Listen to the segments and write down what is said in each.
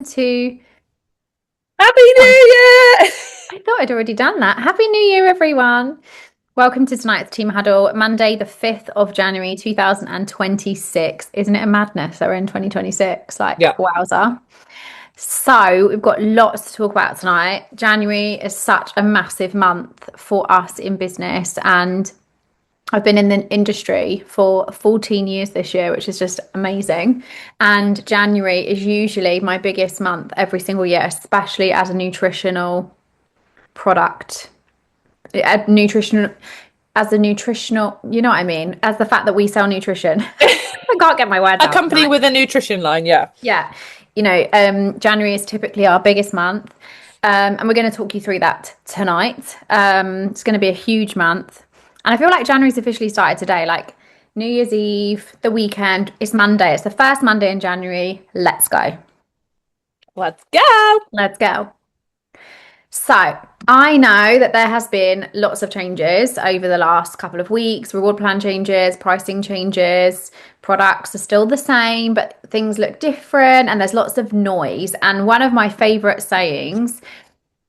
to. Happy New Year! I thought I'd already done that. Happy New Year, everyone. Welcome to tonight's Team Huddle, Monday, the 5th of January, 2026. Isn't it a madness that we're in 2026? Like, Yeah. wowza. So, we've got lots to talk about tonight. January is such a massive month for us in business, and I've been in the industry for 14 years this year, which is just amazing. And January is usually my biggest month every single year, especially as a nutritional product, a nutritional, as a nutritional, you know what I mean? As the fact that we sell nutrition. I can't get my words A out company tonight. with a nutrition line, yeah. Yeah. January is typically our biggest month. And we're going to talk you through that tonight. It's going to be a huge month. And I feel like January's officially started today, like New Year's Eve, the weekend. It's Monday. It's the first Monday in January. Let's go. Let's go! Let's go. So I know that there has been lots of changes over the last couple of weeks. Reward plan changes, pricing changes, products are still the same, but things look different and there's lots of noise. And one of my favorite sayings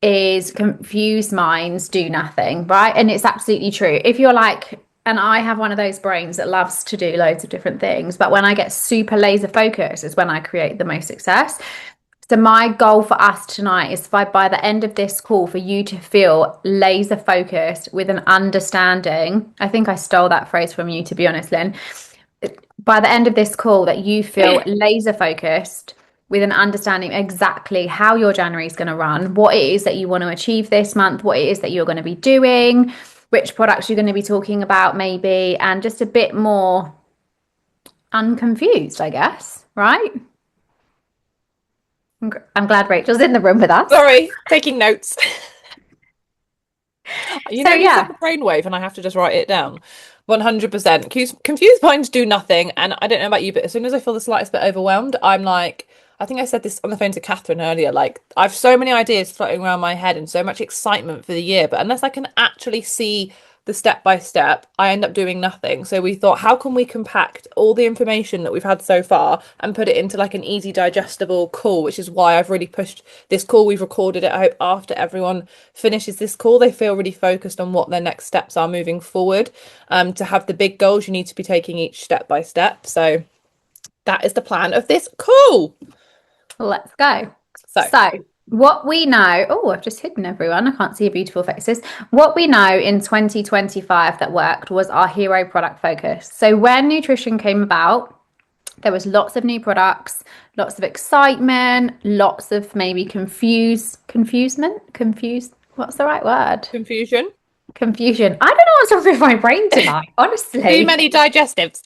is confused minds do nothing, right? And it's absolutely true. If you're like, and I have one of those brains that loves to do loads of different things, but when I get super laser focused is when I create the most success. So my goal for us tonight is by the end of this call for you to feel laser focused with an understanding. I think I stole that phrase from you, to be honest, Lynn. By the end of this call, that you feel laser focused with an understanding exactly how your January is going to run, what it is that you want to achieve this month, what it is that you're going to be doing, which products you're going to be talking about, maybe, and just a bit more unconfused, I guess, right? I'm glad Rachel's in the room with us. Sorry, taking notes. You So know, you said yeah, the brainwave, and I have to just write it down. 100%. Confused minds do nothing. And I don't know about you, but as soon as I feel the slightest bit overwhelmed, I'm like, I think I said this on the phone to Catherine earlier. Like, I've so many ideas floating around my head and so much excitement for the year. But unless I can actually see the step by step, I end up doing nothing. So we thought, how can we compact all the information that we've had so far and put it into like an easy digestible call, which is why I've really pushed this call. We've recorded it. I hope after everyone finishes this call, they feel really focused on what their next steps are moving forward. To have the big goals, you need to be taking each step by step. So that is the plan of this call. let's go. So So, what we know, oh, I've just hidden everyone. I can't see your beautiful faces. What we know in 2025 that worked was our hero product focus. So, when nutrition came about, there was lots of new products, lots of excitement, lots of maybe confused. What's the right word? confusion. Confusion. I don't know what's wrong with my brain tonight, Too honestly. many digestives.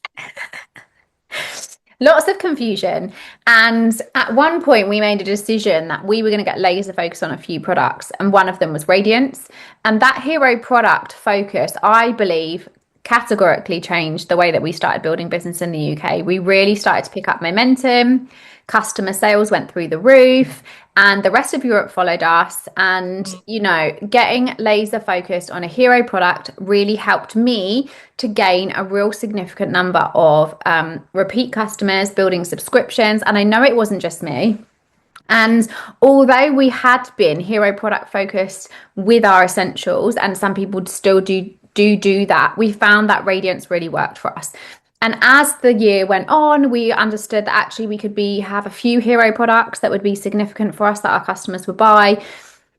Lots of confusion. And at one point, we made a decision that we were going to get laser focused on a few products. And one of them was Radiance. And that hero product focus, I believe, categorically changed the way that we started building business in the UK. We really started to pick up momentum. Customer sales went through the roof, and the rest of Europe followed us. And, getting laser focused on a hero product really helped me to gain a real significant number of repeat customers, building subscriptions. And I know it wasn't just me. And although we had been hero product focused with our essentials, and some people still do that, we found that Radiance really worked for us. And as the year went on, we understood that actually we could have a few hero products that would be significant for us that our customers would buy.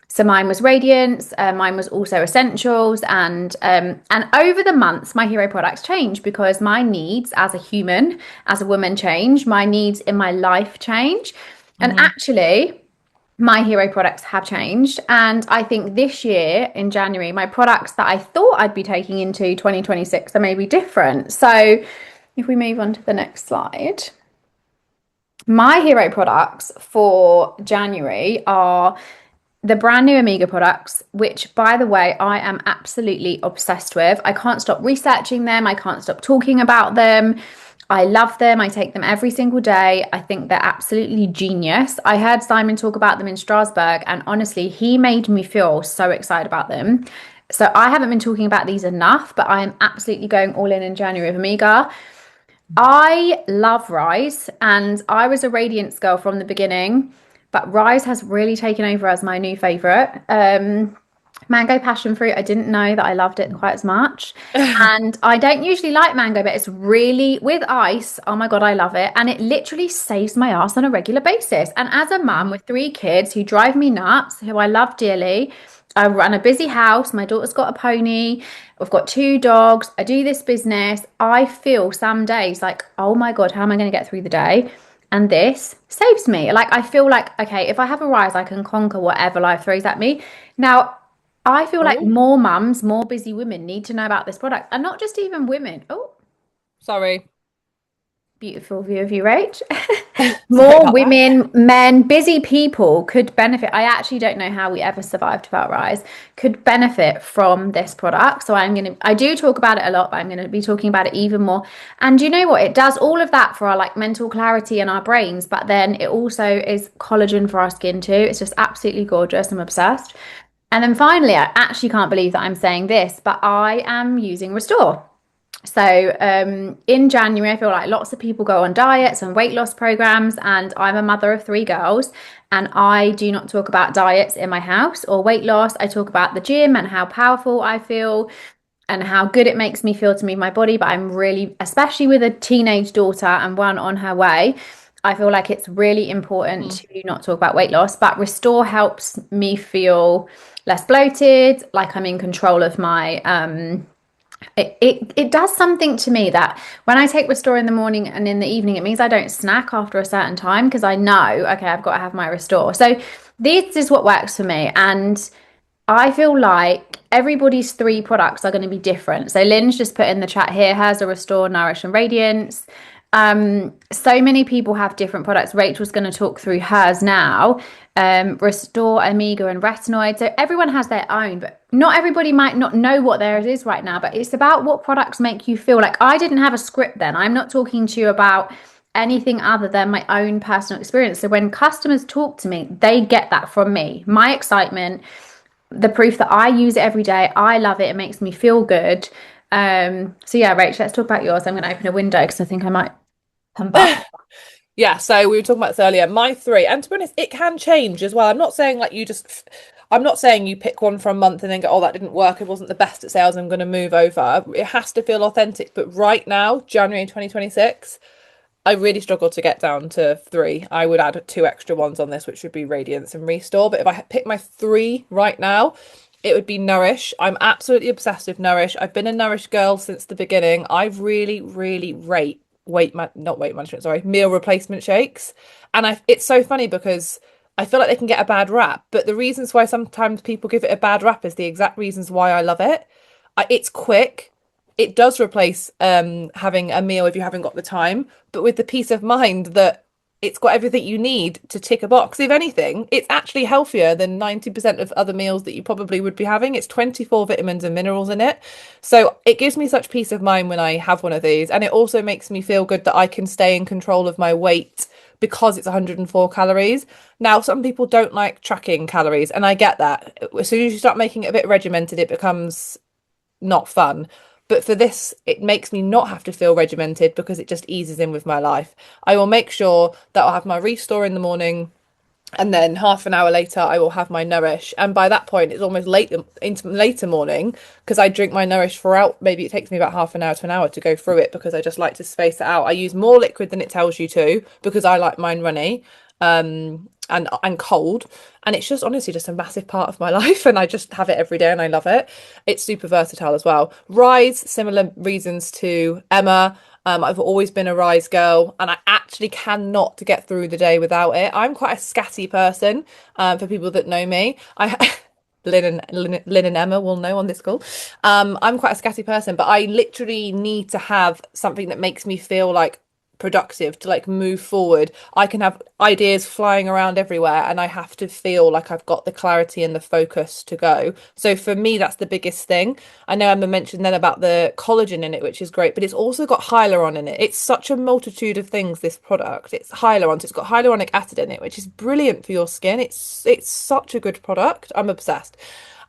So mine was Radiance, mine was also Essentials, and over the months, my hero products changed because my needs as a human, as a woman, change. My needs in my life change, and actually, my hero products have changed. And I think this year in January, my products that I thought I'd be taking into 2026 are maybe different. So if we move on to the next slide, my hero products for January are the brand new Omega products, which, by the way, I am absolutely obsessed with. I can't stop researching them. I can't stop talking about them. I love them. I take them every single day. I think they're absolutely genius. I heard Simon talk about them in Strasbourg, and honestly, he made me feel so excited about them. So I haven't been talking about these enough, but I am absolutely going all in January with Omega. I love Rise, and I was a Radiance girl from the beginning. but Rise has really taken over as my new favorite. Mango passion fruit, I didn't know that I loved it quite as much. And I don't usually like mango, but it's really with ice. Oh my God, I love it. And it literally saves my ass on a regular basis. And as a mum with three kids who drive me nuts, who I love dearly, I run a busy house. My daughter's got a pony. We've got two dogs. I do this business. I feel some days like, oh my God, how am I going to get through the day? And this saves me. Like, I feel like, okay, if I have a rise, I can conquer whatever life throws at me. Now, I feel like Oh, more mums, more busy women need to know about this product, and not just even women. Oh, sorry. beautiful view of you, Rach. Sorry More about that. women, men, busy people could benefit. I actually don't know how we ever survived without Rise, could benefit from this product. So I do talk about it a lot, but I'm going to be talking about it even more. And you know what? It does all of that for our like mental clarity and our brains, but then it also is collagen for our skin too. It's just absolutely gorgeous. I'm obsessed. And then finally, I actually can't believe that I'm saying this, but I am using Restore. So in January, I feel like lots of people go on diets and weight loss programs, and I'm a mother of three girls, and I do not talk about diets in my house or weight loss. I talk about the gym and how powerful I feel and how good it makes me feel to move my body. But I'm really, especially with a teenage daughter and one on her way, I feel like it's really important Mm. to not talk about weight loss. But Restore helps me feel less bloated, like I'm in control of my it does something to me that when I take Restore in the morning and in the evening, it means I don't snack after a certain time because I know, okay, I've got to have my Restore. So this is what works for me. And I feel like everybody's three products are going to be different. So Lynn's just put in the chat here, hers are Restore, Nourish, and Radiance. So many people have different products. Rachel's going to talk through hers now. Restore, Omega, and Retinoid. So everyone has their own, but not everybody might not know what theirs is right now. But it's about what products make you feel like. I didn't have a script then. I'm not talking to you about anything other than my own personal experience. So when customers talk to me, they get that from me. My excitement, the proof that I use it every day. I love it. It makes me feel good. So yeah, Rach, let's talk about yours. I'm going to open a window because I think I might combust. Yeah, so we were talking about this earlier. My three, and to be honest, it can change as well. I'm not saying like I'm not saying you pick one for a month and then go, oh, that didn't work. It wasn't the best at sales. I'm going to move over. It has to feel authentic. But right now, January 2026, I really struggled to get down to three. I would add two extra ones on this, which would be Radiance and Restore. But if I pick my three right now, it would be Nourish. I'm absolutely obsessed with Nourish. I've been a Nourish girl since the beginning. I really, really rate not weight management, sorry, meal replacement shakes. And it's so funny because I feel like they can get a bad rap, but the reasons why sometimes people give it a bad rap is the exact reasons why I love it. It's quick. It does replace having a meal if you haven't got the time, but with the peace of mind that it's got everything you need to tick a box. If anything, it's actually healthier than 90% of other meals that you probably would be having. It's 24 vitamins and minerals in it. So it gives me such peace of mind when I have one of these. And it also makes me feel good that I can stay in control of my weight because it's 104 calories. Now, some people don't like tracking calories, and I get that. As soon as you start making it a bit regimented, it becomes not fun. But for this, it makes me not have to feel regimented because it just eases in with my life. I will make sure that I'll have my Restore in the morning, and then half an hour later I will have my Nourish, and by that point it's almost late into later morning because I drink my Nourish throughout. Maybe it takes me about half an hour to an hour to go through it because I just like to space it out. I use more liquid than it tells you to because I like mine runny and cold, and it's just honestly just a massive part of my life, and I just have it every day and I love it. It's super versatile as well. Rise, similar reasons to Emma. I've always been a Rise girl, and I actually cannot get through the day without it. I'm quite a scatty person. For people that know me, I Lynn and Emma will know on this call. I'm quite a scatty person, but I literally need to have something that makes me feel like productive to like move forward. I can have ideas flying around everywhere and I have to feel like I've got the clarity and the focus to go. So for me, that's the biggest thing. I know Emma mentioned then about the collagen in it, which is great, but it's also got hyaluron in it. It's such a multitude of things, this product. It's hyaluron, so it's got hyaluronic acid in it, which is brilliant for your skin. It's such a good product. I'm obsessed.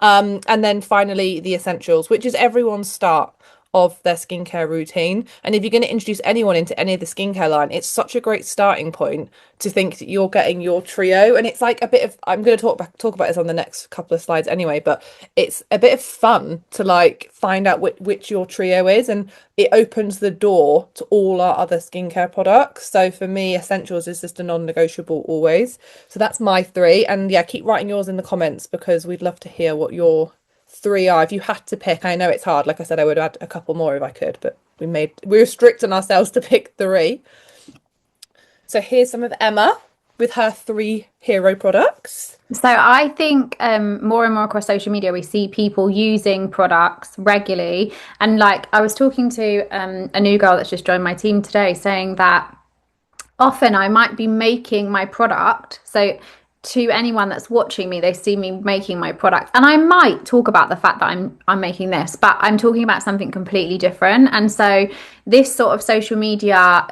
And then finally the essentials, which is everyone's start of their skincare routine. And if you're going to introduce anyone into any of the skincare line, it's such a great starting point to think that you're getting your trio. And it's like a bit of, I'm going to talk about this on the next couple of slides anyway, but it's a bit of fun to like find out which your trio is, and it opens the door to all our other skincare products. So for me, essentials is just a non-negotiable always. So that's my three. And yeah, keep writing yours in the comments because we'd love to hear what your three are. If you had to pick, I know it's hard. Like I said, I would add a couple more if I could, but we were strict on ourselves to pick three. So here's some of Emma with her three hero products. So I think more and more across social media, we see people using products regularly. And like I was talking to a new girl that's just joined my team today, saying that often I might be making my product. So to anyone that's watching me, they see me making my product, and I might talk about the fact that I'm making this, but I'm talking about something completely different. And so this sort of social media,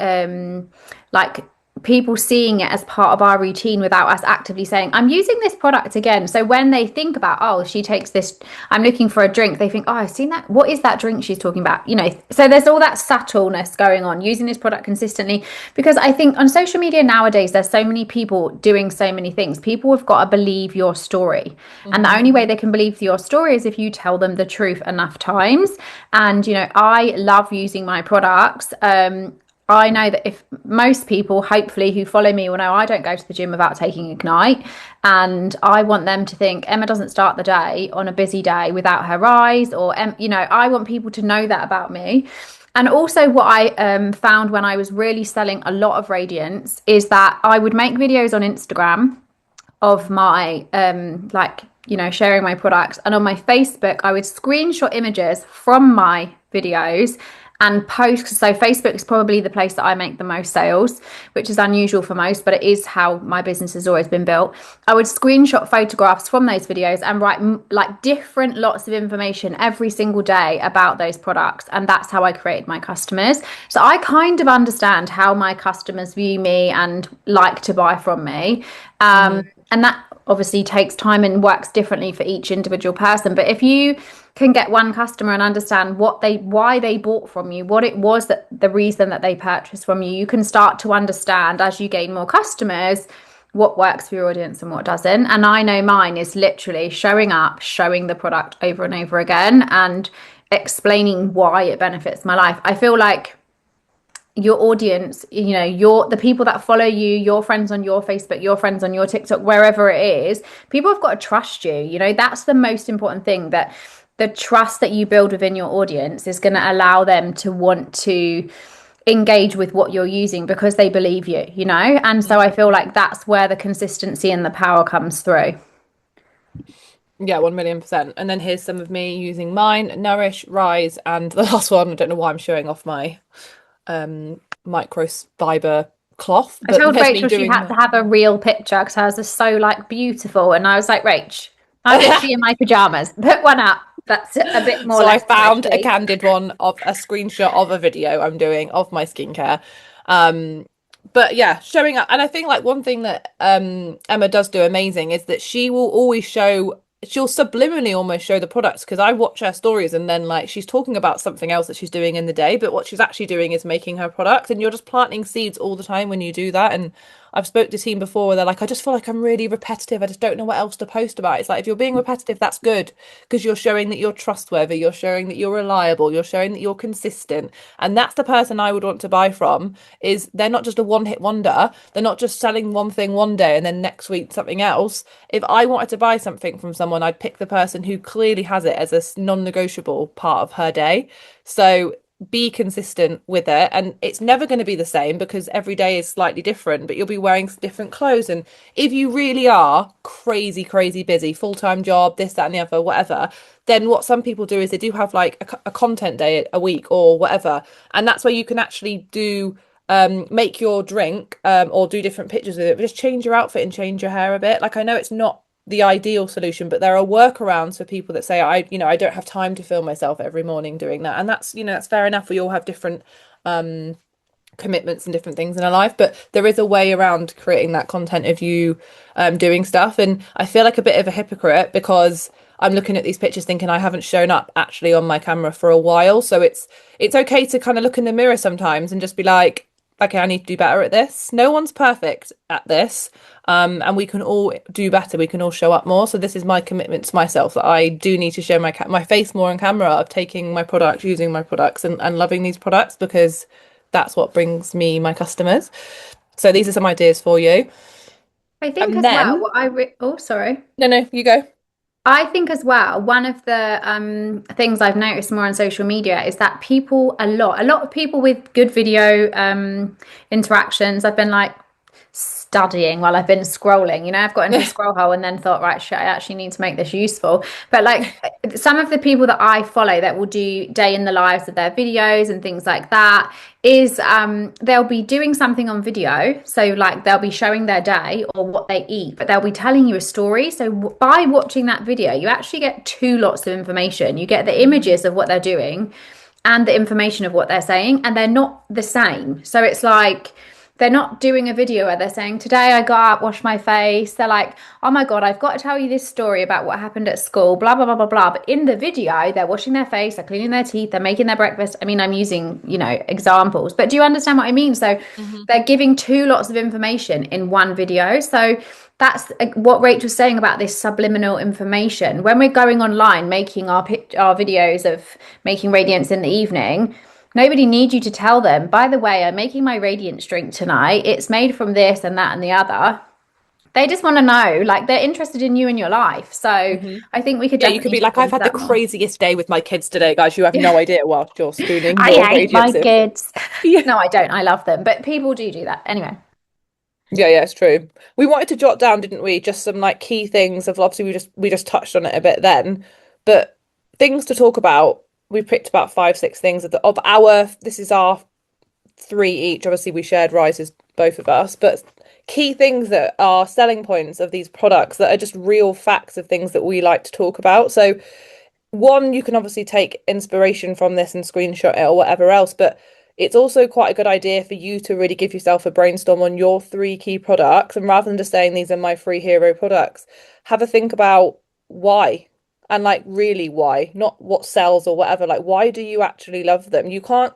like people seeing it as part of our routine without us actively saying, I'm using this product again. So when they think about, oh, she takes this, I'm looking for a drink, they think, oh, I've seen that. What is that drink she's talking about? You know, so there's all that subtleness going on, using this product consistently. Because I think on social media nowadays, there's so many people doing so many things. People have got to believe your story. And the only way they can believe your story is if you tell them the truth enough times. And, you know, I love using my products. I know that if most people, hopefully, who follow me will know I don't go to the gym without taking Ignite. And I want them to think Emma doesn't start the day on a busy day without her rise, or, you know, I want people to know that about me. And also what I found when I was really selling a lot of Radiance is that I would make videos on Instagram of my, like, you know, sharing my products. And on my Facebook, I would screenshot images from my videos and post. So Facebook is probably the place that I make the most sales, which is unusual for most, but it is how my business has always been built. I would screenshot photographs from those videos and write like different lots of information every single day about those products. And that's how I created my customers. So I kind of understand how my customers view me and like to buy from me. And that obviously takes time and works differently for each individual person. But if you can get one customer and understand why they bought from you, what it was, that the reason that they purchased from you, you can start to understand as you gain more customers what works for your audience and what doesn't. And I know mine is literally showing up, showing the product over and over again, and explaining why it benefits my life. I feel like your audience, you know, the people that follow you, your friends on your Facebook, your friends on your TikTok, wherever it is, people have got to trust you. You know, that's the most important thing, that the trust that you build within your audience is going to allow them to want to engage with what you're using because they believe you, you know? And so I feel like that's where the consistency and the power comes through. Yeah, 1,000,000%. And then here's some of me using mine, Nourish, Rise, and the last one, I don't know why I'm showing off my microfiber cloth, I but told there's me Rachel she doing had to have a real picture because hers is so like beautiful. And I was like, Rach, I'm literally in my pajamas. Put one up. That's a bit more So I less found a sexy. candid one of a screenshot of a video I'm doing of my skincare. But yeah, showing up. And I think like one thing that Emma does do amazing is that she will always she'll subliminally almost show the products, because I watch her stories and then like she's talking about something else that she's doing in the day, but what she's actually doing is making her product. And you're just planting seeds all the time when you do that. And I've spoke to team before where they're like, I just feel like I'm really repetitive. I just don't know what else to post about. It's like, if you're being repetitive, that's good, because you're showing that you're trustworthy, you're showing that you're reliable, you're showing that you're consistent. And that's the person I would want to buy from. Is they're not just a one-hit wonder. They're not just selling one thing one day and then next week something else. If I wanted to buy something from someone, I'd pick the person who clearly has it as a non-negotiable part of her day. So be consistent with it, and it's never going to be the same because every day is slightly different, but you'll be wearing different clothes. And if you really are crazy busy, full-time job, this, that, and the other, whatever, then what some people do is they do have like a content day a week or whatever, and that's where you can actually do make your drink or do different pictures with it, but just change your outfit and change your hair a bit. Like, I know it's not the ideal solution, but there are workarounds for people that say, I don't have time to film myself every morning doing that. And that's, that's fair enough. We all have different commitments and different things in our life, but there is a way around creating that content of you doing stuff. And I feel like a bit of a hypocrite because I'm looking at these pictures thinking I haven't shown up actually on my camera for a while. So it's okay to kind of look in the mirror sometimes and just be like, okay, I need to do better at this. No one's perfect at this. And we can all do better. We can all show up more. So this is my commitment to myself that I do need to show my face more on camera of taking my products, using my products and loving these products because that's what brings me my customers. So these are some ideas for you. I think And as well, then, oh, sorry. no, you go. I think as well, one of the things I've noticed more on social media is that people, a lot of people with good video interactions, I've been like studying while I've been scrolling. You know, I've got into a scroll hole and then thought, right, shit, I actually need to make this useful. But like some of the people that I follow that will do day in the lives of their videos and things like that is they'll be doing something on video. So like they'll be showing their day or what they eat, but they'll be telling you a story. So by watching that video, you actually get two lots of information. You get the images of what they're doing and the information of what they're saying, and they're not the same. So it's like they're not doing a video where they're saying, today I got up, washed my face. They're like, oh my God, I've got to tell you this story about what happened at school, blah, blah, blah, blah, blah. But in the video, they're washing their face, they're cleaning their teeth, they're making their breakfast. I mean, I'm using, examples, but do you understand what I mean? So they're giving two lots of information in one video. So that's what Rachel's saying about this subliminal information. When we're going online, making our videos of making radiance in the evening, nobody needs you to tell them, by the way, I'm making my radiance drink tonight. It's made from this and that and the other. They just want to know, like they're interested in you and your life. So I think we could Yeah, you could definitely be tap like, I've into had the that more. craziest day with my kids today, guys. You have no idea whilst you're spooning I your hate my radiance in. kids. Yeah. No, I don't. I love them. But people do that. Anyway. Yeah, it's true. We wanted to jot down, didn't we? Just some like key things of obviously we just touched on it a bit then, but things to talk about. We picked about five, six things of our. This is our three each. Obviously, we shared rises, both of us, but key things that are selling points of these products that are just real facts of things that we like to talk about. So one, you can obviously take inspiration from this and screenshot it or whatever else, but it's also quite a good idea for you to really give yourself a brainstorm on your three key products. And rather than just saying these are my three hero products, have a think about why and like really why, not what sells or whatever. Like, why do you actually love them? You can't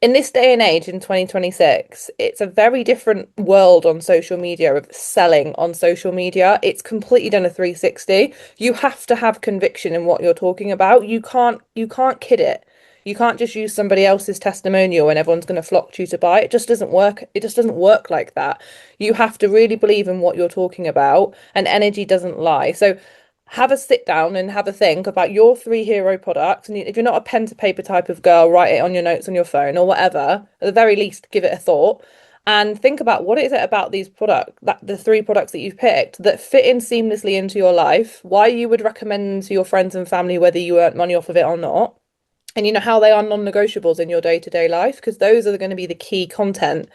in this day and age in 2026, it's a very different world on social media of selling on social media. It's completely done a 360. You have to have conviction in what you're talking about. You can't kid it. You can't just use somebody else's testimonial and everyone's going to flock to you to buy it. It just doesn't work. It just doesn't work like that. You have to really believe in what you're talking about, and energy doesn't lie. So have a sit down and have a think about your three hero products. And if you're not a pen to paper type of girl, write it on your notes on your phone or whatever. At the very least, give it a thought and think about what is it about these products, that the three products that you've picked that fit in seamlessly into your life, why you would recommend them to your friends and family, whether you earn money off of it or not. And how they are non-negotiables in your day-to-day life, because those are going to be the key content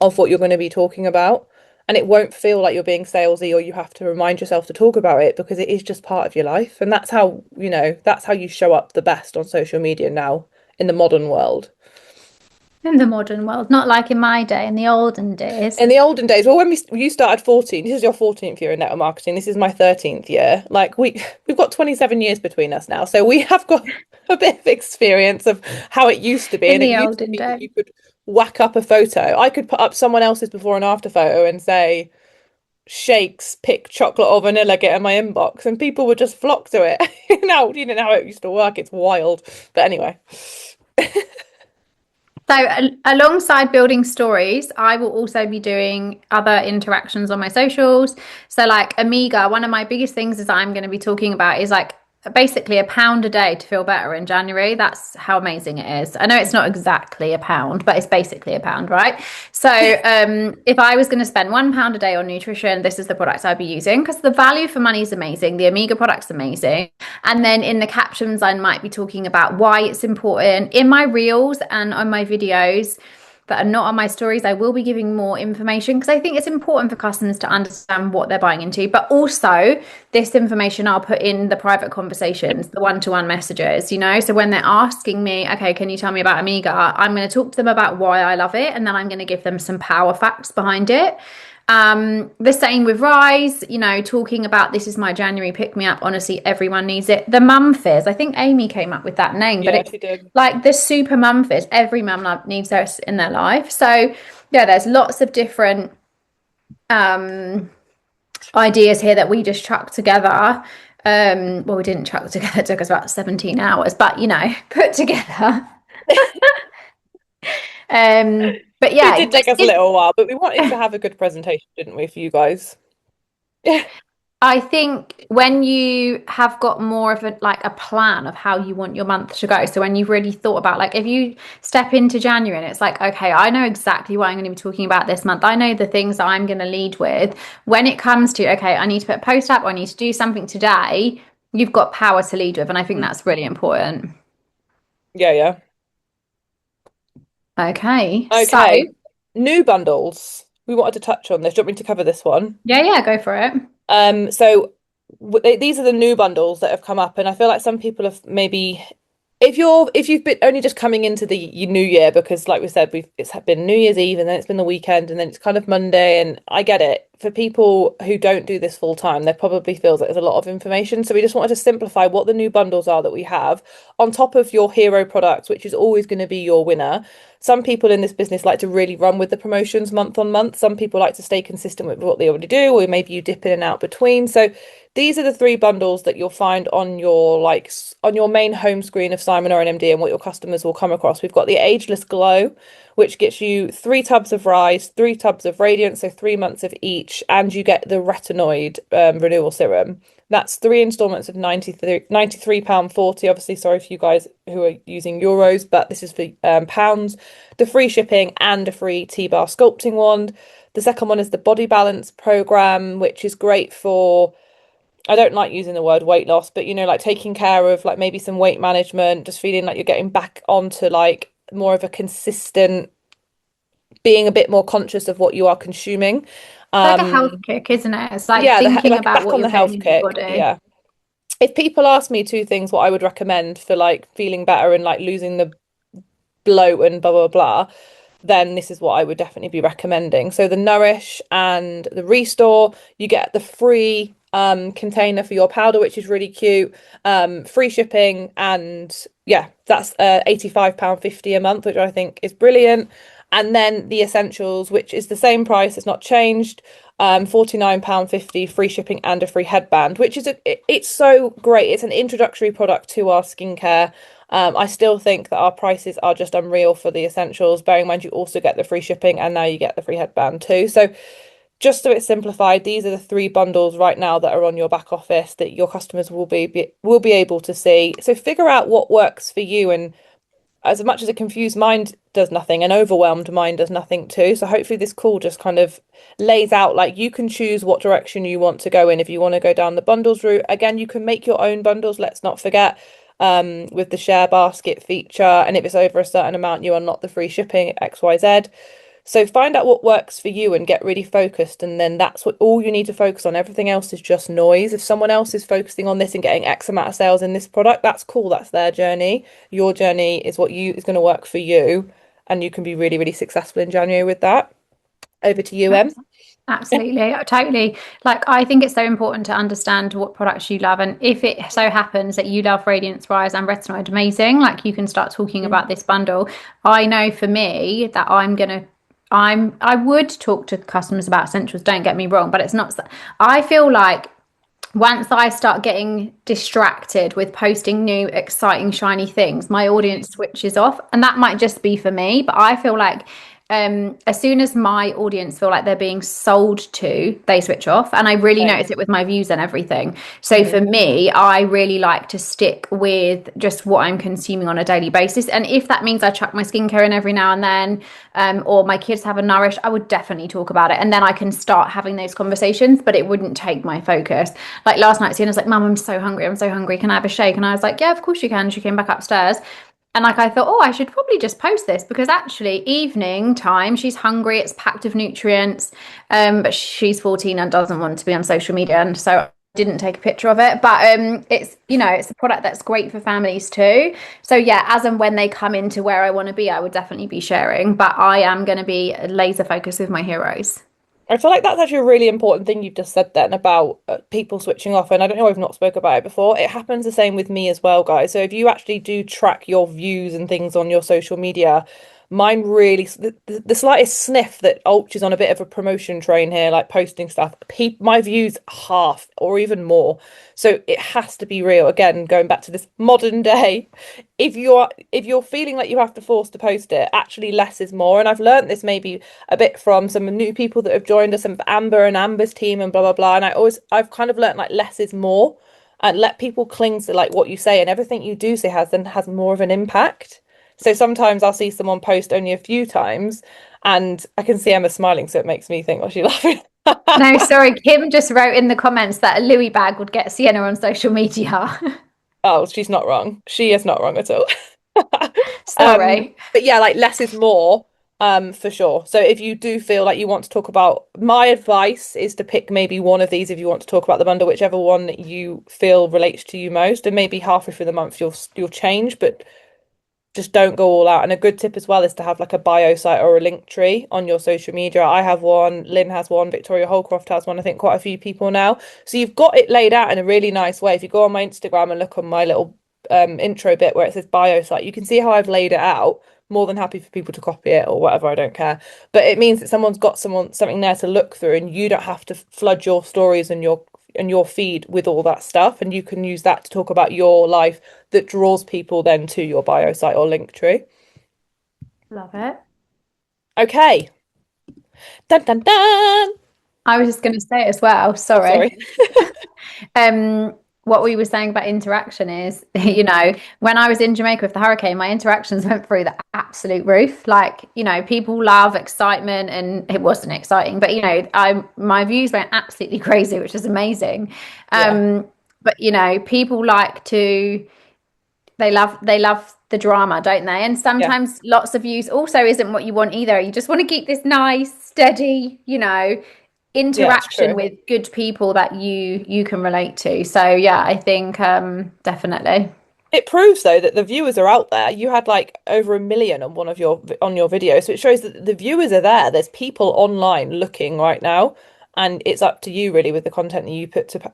of what you're going to be talking about. And it won't feel like you're being salesy or you have to remind yourself to talk about it because it is just part of your life. And that's how you show up the best on social media now in the modern world. In the modern world, not like in my day, in the olden days. In the olden days, well, when you started 14, this is your 14th year in network marketing. This is my 13th year. Like we've got 27 years between us now, so we have got a bit of experience of how it used to be. In And it the used to olden be that days. you could whack up a photo. I could put up someone else's before and after photo and say shakes, pick chocolate or vanilla, get in my inbox, and people would just flock to it. You know how it used to work. It's wild. But anyway. So, alongside building stories, I will also be doing other interactions on my socials. So, like Amiga, one of my biggest things is I'm going to be talking about is like basically £1 a day to feel better in January. That's how amazing it is. I know it's not exactly £1, but it's basically £1, right? So, if I was going to spend £1 a day on nutrition, this is the products I'd be using because the value for money is amazing. The Amiga product's amazing. And then in the captions, I might be talking about why it's important. In my reels and on my videos that are not on my stories, I will be giving more information because I think it's important for customers to understand what they're buying into. But also, this information I'll put in the private conversations, the one-to-one messages, So when they're asking me, okay, can you tell me about Amiga? I'm going to talk to them about why I love it. And then I'm going to give them some power facts behind it. The same with Rise, talking about this is my January pick me up. Honestly, everyone needs it. The mum fizz, I think Amy came up with that name, but Yeah, it's she did. like the super mum fizz. Every needs this in their life. So, yeah, there's lots of different um, ideas here that we just chucked together. Well, we didn't chuck together, it took us about 17 hours, but put together. But It yeah, did it take just us a gives. little while, but we wanted to have a good presentation, didn't we, for you guys? Yeah. I think when you have got more of a plan of how you want your month to go, so when you've really thought about like if you step into January and it's like, okay, I know exactly what I'm going to be talking about this month. I know the things that I'm going to lead with. When it comes to, okay, I need to put a post up, or I need to do something today, you've got power to lead with, and I think Mm. that's really important. Yeah, yeah. Okay, so Okay. New bundles. We wanted to touch on this. Do you want me to cover this one? yeah, go for it. So these are the new bundles that have come up, and I feel like some people have maybe, if you've been only just coming into the new year, because like we said, it's been New Year's Eve and then it's been the weekend and then it's kind of Monday, and I get it. For people who don't do this full time, there probably feels like there's a lot of information. So we just wanted to simplify what the new bundles are that we have on top of your hero products, which is always going to be your winner. Some people in this business like to really run with the promotions month on month. Some people like to stay consistent with what they already do, or maybe you dip in and out between. So these are the three bundles that you'll find on your on your main home screen of Simon or NMD, and what your customers will come across. We've got the Ageless Glow, which gets you 3 tubs of Rise, 3 tubs of Radiance, so 3 months of each, and you get the Retinoid renewal serum. That's three installments of £93.40. Obviously, sorry for you guys who are using euros, but this is for pounds. The free shipping and a free T-bar sculpting wand. The second one is the Body Balance program, which is great for, I don't like using the word weight loss, but like taking care of like maybe some weight management, just feeling like you're getting back onto like more of a consistent, being a bit more conscious of what you are consuming. It's like a health Um, kick, isn't it? It's like yeah, thinking like about back what on you're the putting health in your kick. body. Yeah. If people ask me two things, what I would recommend for like feeling better and like losing the bloat and blah blah blah, then this is what I would definitely be recommending. So the Nourish and the Restore, you get the free container for your powder, which is really cute. Free shipping, and yeah, that's £85.50 a month, which I think is brilliant. And then the essentials, which is the same price, it's not changed. £49.50 free shipping and a free headband, which is it's so great. It's an introductory product to our skincare. I still think that our prices are just unreal for the essentials. Bearing in mind, you also get the free shipping and now you get the free headband too. So, just so it's simplified, these are the three bundles right now that are on your back office that your customers will be able to see. So, figure out what works for you, and as much as a confused mind does nothing, an overwhelmed mind does nothing too. So hopefully this call just kind of lays out like you can choose what direction you want to go in. If you want to go down the bundles route, again, you can make your own bundles. Let's not forget with the share basket feature. And if it's over a certain amount, you unlock the free shipping XYZ. So find out what works for you and get really focused. And then that's what all you need to focus on. Everything else is just noise. If someone else is focusing on this and getting X amount of sales in this product, that's cool. That's their journey. Your journey is what you is going to work for you. And you can be really, really successful in January with that. Over to you, Em. Absolutely, totally. Like, I think it's so important to understand what products you love. And if it so happens that you love Radiance Rise and Retinoid, amazing. Like, you can start talking about this bundle. I know for me that I would talk to customers about essentials, don't get me wrong, but it's not, I feel like once I start getting distracted with posting new, exciting, shiny things, my audience switches off. And that might just be for me, but I feel like as soon as my audience feel like they're being sold to, they switch off. And I really notice Same. it with my views and everything. So for Mhm. me, I really like to stick with just what I'm consuming on a daily basis. And if that means I chuck my skincare in every now and then, or my kids have a Nourish, I would definitely talk about it. And then I can start having those conversations, but it wouldn't take my focus. Like last night, Sienna's like, Mum, I'm so hungry. I'm so hungry. Can I have a shake? And I was like, yeah, of course you can. She came back upstairs. And like I thought, oh, I should probably just post this because actually evening time, she's hungry, it's packed of nutrients. But she's 14 and doesn't want to be on social media. And so I didn't take a picture of it. But it's it's a product that's great for families too. So yeah, as and when they come into where I want to be, I would definitely be sharing. But I am going to be laser focused with my heroes. I feel like that's actually a really important thing you've just said then about people switching off. And I don't know, I've not spoke about it before. It happens the same with me as well, guys. So if you actually do track your views and things on your social media, mine really, the slightest sniff that Ulch is on a bit of a promotion train here, like posting stuff, my views half or even more. So it has to be real. Again, going back to this modern day, if you're feeling like you have to force to post it, actually less is more. And I've learned this maybe a bit from some new people that have joined us, and Amber and Amber's team and blah blah blah. And I've kind of learned like less is more, and let people cling to like what you say, and everything you do say has more of an impact. So sometimes I'll see someone post only a few times, and I can see Emma smiling, so it makes me think, "Oh, she laughing." No, sorry, Kim just wrote in the comments that a Louis bag would get Sienna on social media. Oh, she's not wrong. She is not wrong at all. Sorry. But yeah, like less is more, for sure. So if you do feel like you want to talk about, my advice is to pick maybe one of these if you want to talk about the bundle, whichever one that you feel relates to you most, and maybe halfway through the month you'll change, but just don't go all out. And a good tip as well is to have like a bio site or a link tree on your social media. I have one, Lynn has one, Victoria Holcroft has one, I think quite a few people now. So you've got it laid out in a really nice way. If you go on my Instagram and look on my little intro bit where it says bio site, you can see how I've laid it out. More than happy for people to copy it or whatever, I don't care. But it means that someone's got something there to look through, and you don't have to flood your stories and your feed with all that stuff, and you can use that to talk about your life that draws people then to your bio site or link tree. Love it. Okay. Dun dun dun. I was just going to say as well, Oh, sorry. sorry. What we were saying about interaction is, when I was in Jamaica with the hurricane, my interactions went through the absolute roof. Like, people love excitement, and it wasn't exciting, but I my views went absolutely crazy, which is amazing. Yeah. But people like to they love the drama, don't they? And Yeah. sometimes lots of views also isn't what you want either. You just want to keep this nice, steady, Yeah, it's interaction true. with good people that you can relate to. So yeah, I think definitely. It proves though that the viewers are out there. You had like over 1 million on one of your videos, so it shows that the viewers are there. There's people online looking right now, and it's up to you really with the content that you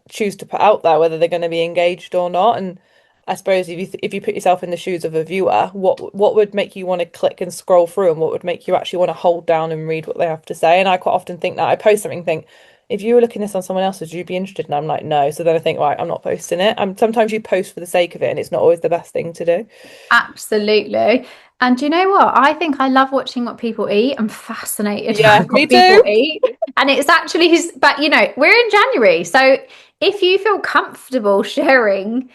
choose to put out there, whether they're going to be engaged or not. And I suppose if you put yourself in the shoes of a viewer, what would make you want to click and scroll through, and what would make you actually want to hold down and read what they have to say? And I quite often think that I post something, and think, if you were looking this on someone else, would you be interested? And I'm like, no. So then I think, right, I'm not posting it. Sometimes you post for the sake of it, and it's not always the best thing to do. Absolutely. And do you know what? I think I love watching what people eat. I'm fascinated by Yeah, me what people too. eat. And it's actually, but we're in January. So if you feel comfortable sharing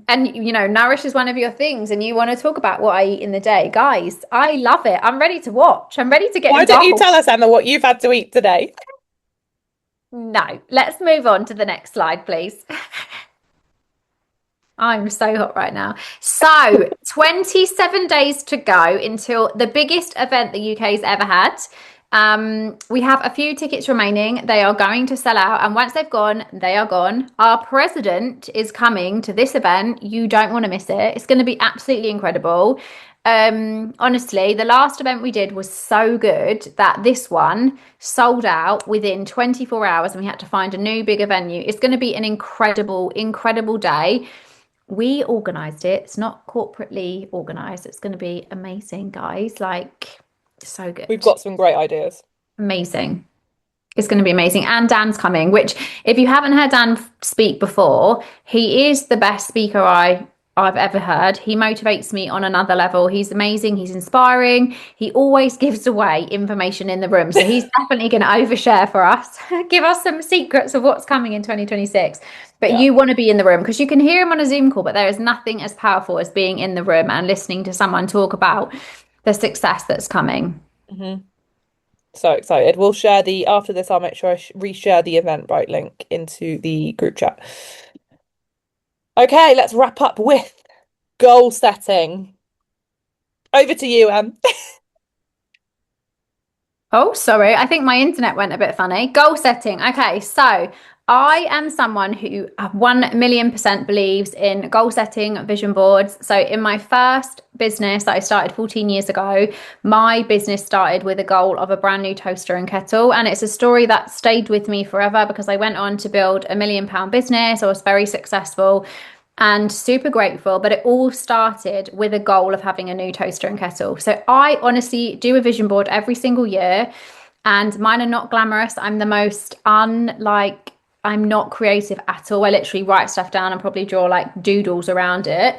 and, nourish is one of your things and you want to talk about what I eat in the day, guys, I love it. I'm ready to watch. I'm ready to get Why don't you tell involved. us, Emma, what you've had to eat today? No, let's move on to the next slide, please. I'm so hot right now. So, 27 days to go until the biggest event the UK's ever had. We have a few tickets remaining. They are going to sell out, and once they've gone, they are gone. Our president is coming to this event. You don't want to miss it. It's going to be absolutely incredible. Honestly, the last event we did was so good that this one sold out within 24 hours, and we had to find a new bigger venue. It's going to be an incredible, incredible day. We organized it. It's not corporately organized. It's going to be amazing, guys. Like, so We've good. got some great ideas. Amazing. It's going to be amazing. And Dan's coming, which, if you haven't heard Dan speak before, he is the best speaker I've ever heard. He motivates me on another level. He's amazing. He's inspiring. He always gives away information in the room. So he's definitely going to overshare for us, give us some secrets of what's coming in 2026. But Yeah. you want to be in the room because you can hear him on a Zoom call, but there is nothing as powerful as being in the room and listening to someone talk about the success that's coming. Hmm. So excited. We'll share after this, I'll make sure I reshare the Eventbrite link into the group chat. Okay, let's wrap up with goal setting. Over to you, Em. Oh, sorry. I think my internet went a bit funny. Goal setting. Okay, so I am someone who 1,000,000% believes in goal setting, vision boards. So, in my first business that I started 14 years ago, my business started with a goal of a brand new toaster and kettle. And it's a story that stayed with me forever because I went on to build a £1,000,000 business. I was very successful and super grateful. But it all started with a goal of having a new toaster and kettle. So, I honestly do a vision board every single year. And mine are not glamorous. I'm the most unlike I'm not creative at all. I literally write stuff down and probably draw like doodles around it.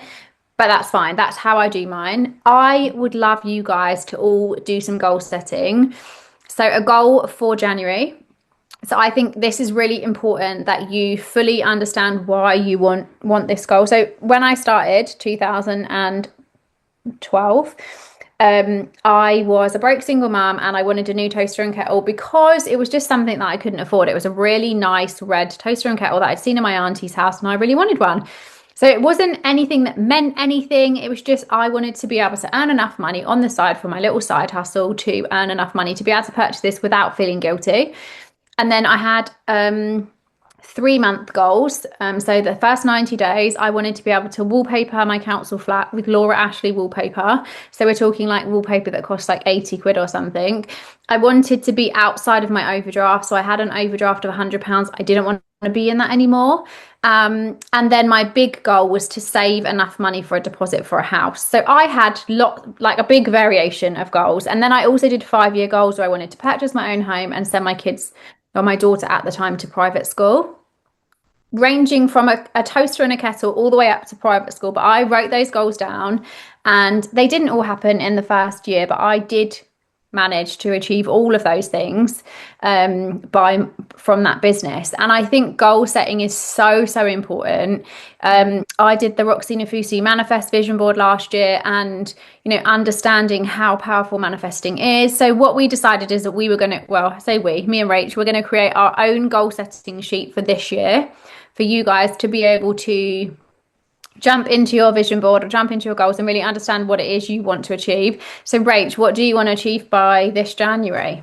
But that's fine. That's how I do mine. I would love you guys to all do some goal setting. So, a goal for January. So, I think this is really important that you fully understand why you want this goal. So, when I started 2012, I was a broke single mum and I wanted a new toaster and kettle because it was just something that I couldn't afford. It was a really nice red toaster and kettle that I'd seen in my auntie's house and I really wanted one. So it wasn't anything that meant anything. It was just I wanted to be able to earn enough money on the side for my little side hustle to earn enough money to be able to purchase this without feeling guilty. And then I had 3 month goals. So the first 90 days, I wanted to be able to wallpaper my council flat with Laura Ashley wallpaper. So we're talking like wallpaper that costs like 80 quid or something. I wanted to be outside of my overdraft. So I had an overdraft of £100. I didn't want to be in that anymore. And then my big goal was to save enough money for a deposit for a house. So I had like a big variation of goals. And then I also did 5 year goals where I wanted to purchase my own home and send my kids or my daughter at the time to private school, ranging from a toaster and a kettle all the way up to private school. But I wrote those goals down and they didn't all happen in the first year, but I did manage to achieve all of those things by from that business. And I think goal setting is so important. I did the Roxy Nafusi manifest vision board last year, and understanding how powerful manifesting is. So what we decided is that we were going to, well, I say we, me and Rach, we're going to create our own goal setting sheet for this year for you guys to be able to jump into your vision board or jump into your goals and really understand what it is you want to achieve. So, Rach, what do you want to achieve by this January?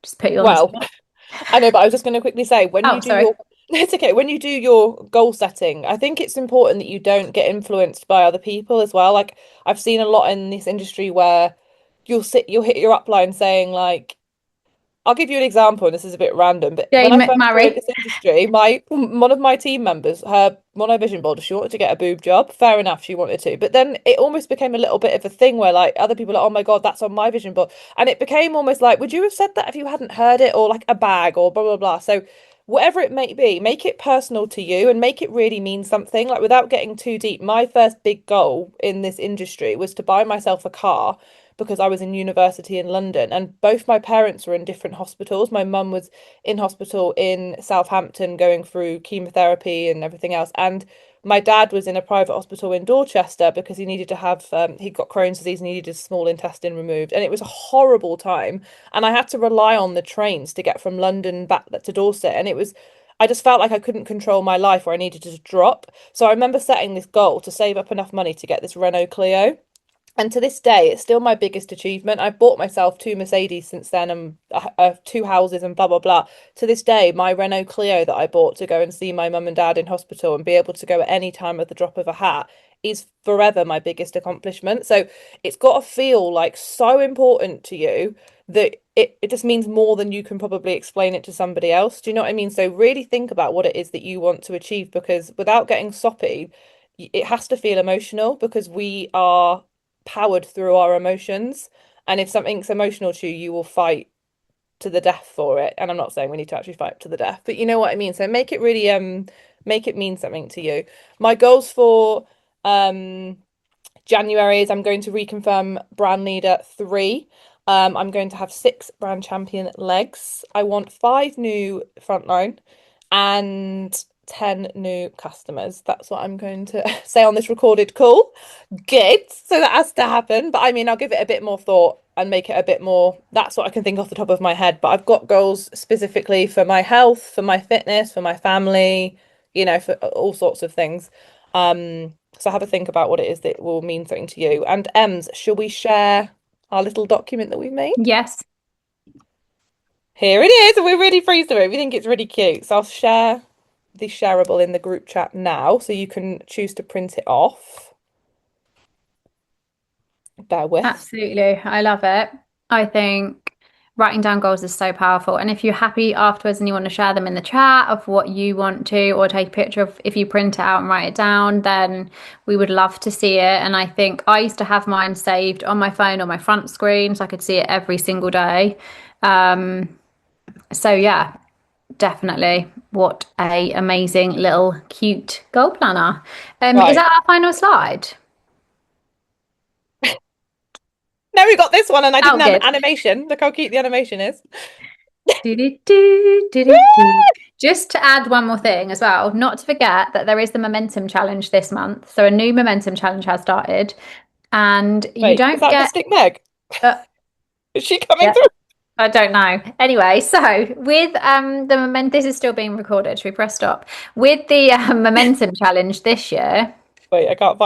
Just put you on the Well, spot. I know, but I was just going to quickly say when Oh, you do sorry. your it's okay. When you do your goal setting, I think it's important that you don't get influenced by other people as well. Like I've seen a lot in this industry where you'll hit your upline saying like, I'll give you an example, and this is a bit random, but when Jane I first joined McMurray. this industry, my one of my team members, her one of her vision board, she wanted to get a boob job. Fair enough, she wanted to, but then it almost became a little bit of a thing where like other people are, like, oh my God, that's on my vision board, and it became almost like, would you have said that if you hadn't heard it, or like a bag, or blah blah blah. So whatever it may be, make it personal to you and make it really mean something. Like without getting too deep, my first big goal in this industry was to buy myself a car because I was in university in London and both my parents were in different hospitals. My mum was in hospital in Southampton going through chemotherapy and everything else. And my dad was in a private hospital in Dorchester because he needed to have, he got Crohn's disease and needed his small intestine removed. And it was a horrible time. And I had to rely on the trains to get from London back to Dorset. And it was, I just felt like I couldn't control my life or I needed to drop. So I remember setting this goal to save up enough money to get this Renault Clio. And to this day, it's still my biggest achievement. I've bought myself two Mercedes since then and two houses and blah, blah, blah. To this day, my Renault Clio that I bought to go and see my mum and dad in hospital and be able to go at any time at the drop of a hat is forever my biggest accomplishment. So it's got to feel like so important to you that it just means more than you can probably explain it to somebody else. Do you know what I mean? So really think about what it is that you want to achieve because without getting soppy, it has to feel emotional because we are powered through our emotions. And if something's emotional to you, you will fight to the death for it. And I'm not saying we need to actually fight to the death, but you know what I mean. So make it really make it mean something to you. My goals for um January is I'm going to reconfirm brand leader 3. I'm going to have 6 brand champion legs. I want 5 new frontline and 10 new customers. That's what I'm going to say on this recorded call. Good. So that has to happen. But I mean, I'll give it a bit more thought and make it a bit more. That's what I can think off the top of my head. But I've got goals specifically for my health, for my fitness, for my family, for all sorts of things. So have a think about what it is that will mean something to you. And Ems, shall we share our little document that we've made? Yes. Here it is. We're really pleased with it. We think it's really cute. So I'll share the shareable in the group chat now so you can choose to print it off. Bear with. Absolutely. I love it. I think writing down goals is so powerful. And if you're happy afterwards and you want to share them in the chat of what you want to, or take a picture of if you print it out and write it down, then we would love to see it. And I think I used to have mine saved on my phone on my front screen so I could see it every single day. Um, so yeah, definitely. What a amazing little cute goal planner. Is Right. that our final slide? Now we got this one and I did Oh, an good. animation. Look how cute the animation is. Do, do, do, do. Just to add one more thing as well, not to forget that there is the momentum challenge this month. So a new momentum challenge has started, and you Wait, is don't that get. Mystic Meg? Uh, Is she coming yeah, through? I don't know. Anyway, so with the moment, this is still being recorded. Should we press stop? With the momentum challenge this year? Wait, I can't find